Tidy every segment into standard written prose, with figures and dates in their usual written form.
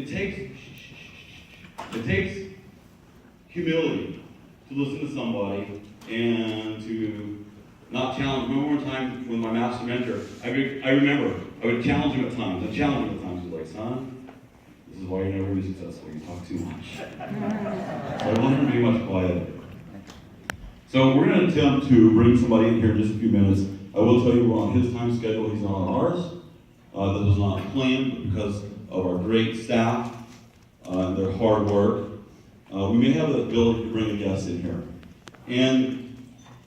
takes humility to listen to somebody and to not challenge. Remember one time with my master mentor, I remember I would challenge him at times. He's like, son, this is why you're never going to be successful. You talk too much. So I learned to be much quieter. So we're going to attempt to bring somebody in here in just a few minutes. I will tell you we're on his time schedule. He's not on ours. This was not planned, but because of our great staff and their hard work, we may have the ability to bring a guest in here. And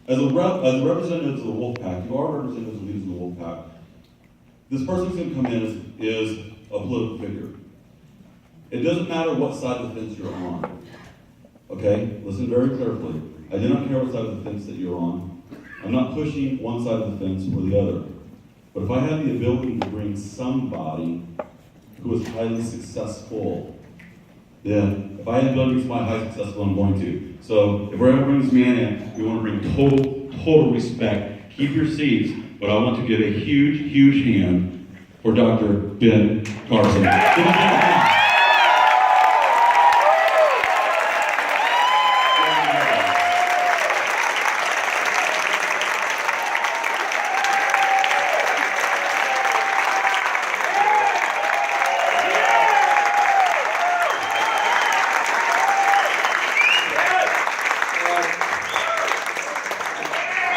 as representatives of the wolf pack, you are representatives of leaders of the wolf pack. This person who's going to come in is a political figure. It doesn't matter what side of the fence you're on. Okay? Listen very carefully. I do not care what side of the fence that you're on. I'm not pushing one side of the fence or the other. But if I had the ability to bring somebody who is highly successful, then if I had the ability to bring somebody highly successful, I'm going to. So if we're ever bring this man in, we want to bring total respect. Keep your seats, but I want to give a huge hand for Dr. Ben Carson.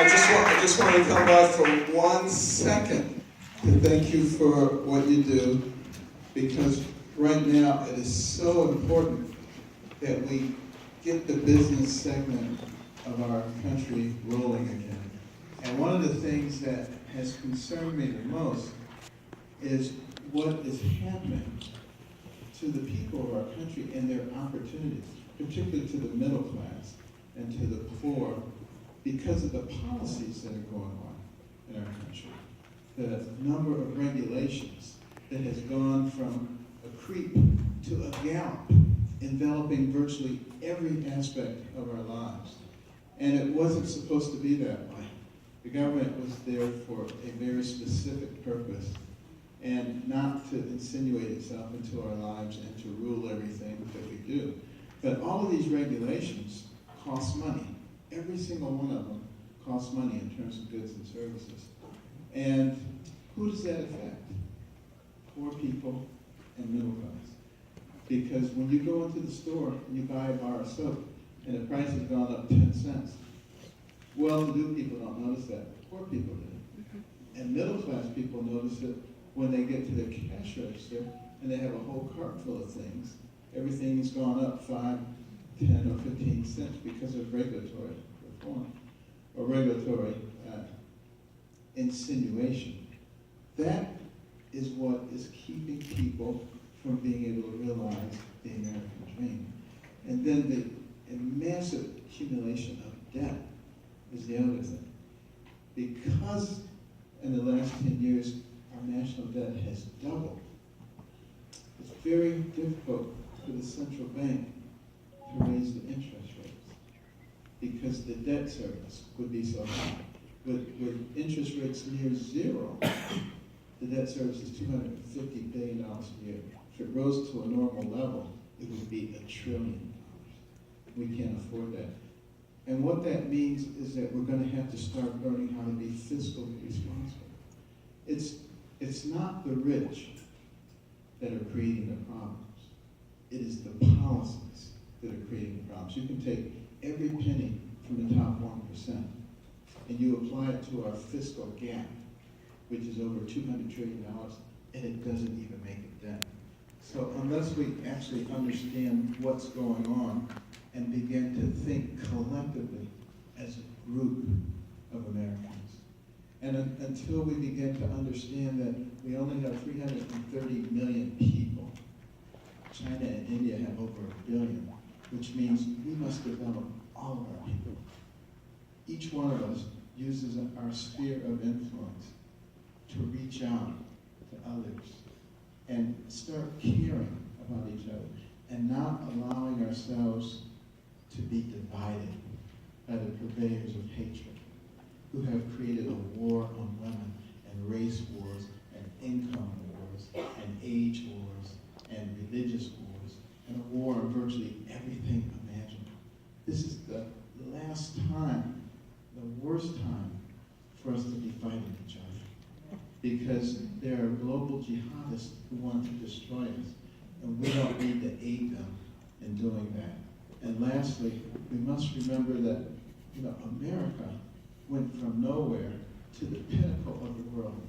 I just want to come back for 1 second to thank you for what you do, because right now it is so important that we get the business segment of our country rolling again. And one of the things that has concerned me the most is what is happening to the people of our country and their opportunities, particularly to the middle class and to the poor, because of the policies that are going on in our country. The number of regulations that has gone from a creep to a gallop, enveloping virtually every aspect of our lives. And it wasn't supposed to be that way. The government was there for a very specific purpose, and not to insinuate itself into our lives and to rule everything that we do. But all of these regulations cost money. Every single one of them costs money in terms of goods and services. And who does that affect? Poor people and middle class. Because when you go into the store and you buy a bar of soap and the price has gone up 10 cents, well-to-do people don't notice that. Poor people do. And middle class people notice it when they get to the cash register and they have a whole cart full of things. Everything's gone up 5, 10, or 15 cents because of regulatory reform or regulatory insinuation. That is what is keeping people from being able to realize the American dream. And then the massive accumulation of debt is the other thing. Because in the last 10 years, our national debt has doubled, it's very difficult for the central bank to raise the interest rates because the debt service would be so high. With interest rates near zero, the debt service is $250 billion a year. If it rose to a normal level, it would be $1 trillion. We can't afford that. And what that means is that we're going to have to start learning how to be fiscally responsible. It's not the rich that are creating the problems. It is the policies that are creating the problems. You can take every penny from the top 1% and you apply it to our fiscal gap, which is over $200 trillion, and it doesn't even make a dent. So unless we actually understand what's going on and begin to think collectively as a group of Americans, and until we begin to understand that we only have 330 million people, China and India have over 1 billion, which means we must develop all of our people. Each one of us uses our sphere of influence to reach out to others and start caring about each other and not allowing ourselves to be divided by the purveyors of hatred who have created a war on women and race wars and income wars and age wars and religious wars, and a war on virtually everything imaginable. This is the last time, the worst time, for us to be fighting each other. Because there are global jihadists who want to destroy us, and we don't need to aid them in doing that. And lastly, we must remember that America went from nowhere to the pinnacle of the world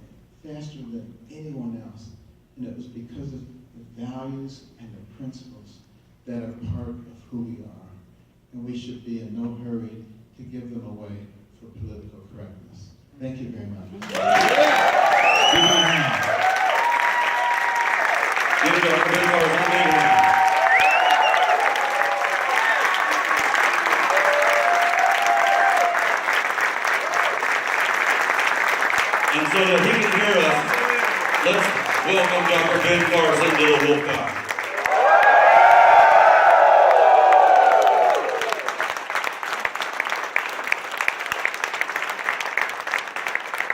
faster than anyone else. And it was because of the values and the principles that are part of who we are. And we should be in no hurry to give them away for political correctness. Thank you very much. And so that he can hear us, let's welcome Dr. Ben Carson to the Wolfpack.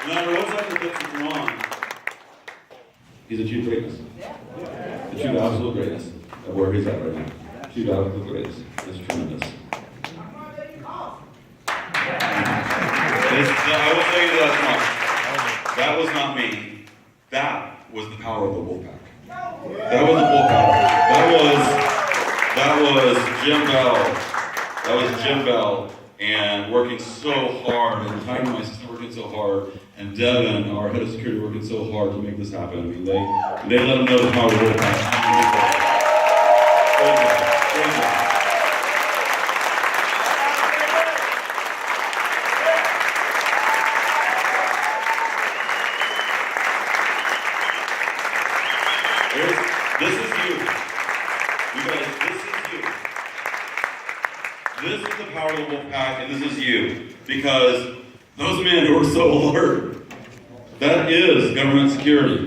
No matter what type of picture you're on, he's achieved greatness. Achieved absolute greatness of where he's at right now. Achieved absolute greatness. It's tremendous. I will tell you that much. That was not me. That was the power of the Wolfpack. That was the Wolfpack. That was Jim Bell. That was Jim Bell, and working so hard, and Heidi, my sister, working so hard, and Devin, our head of security, working so hard to make this happen. I mean, they let them know the power of the Wolfpack. This is you. You guys, this is you. This is the power of the Wolfpack, and this is you. Because those men who are so alert, that is government security.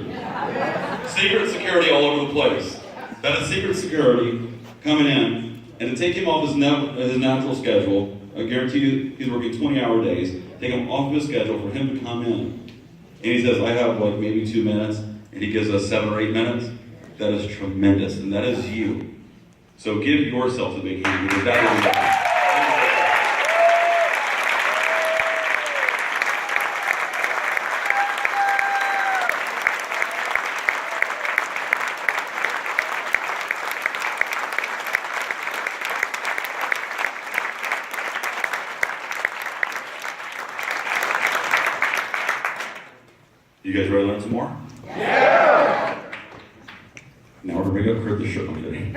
Secret security all over the place. That is secret security coming in. And to take him off his natural schedule, I guarantee you he's working 20-hour days, take him off his schedule for him to come in. And he says, I have like maybe 2 minutes, and he gives us 7 or 8 minutes. That is tremendous, and that is you. So give yourself a big hand, because that is You guys ready to learn some more? Yeah! Now we're going to bring up Kurt the Show. I'm kidding.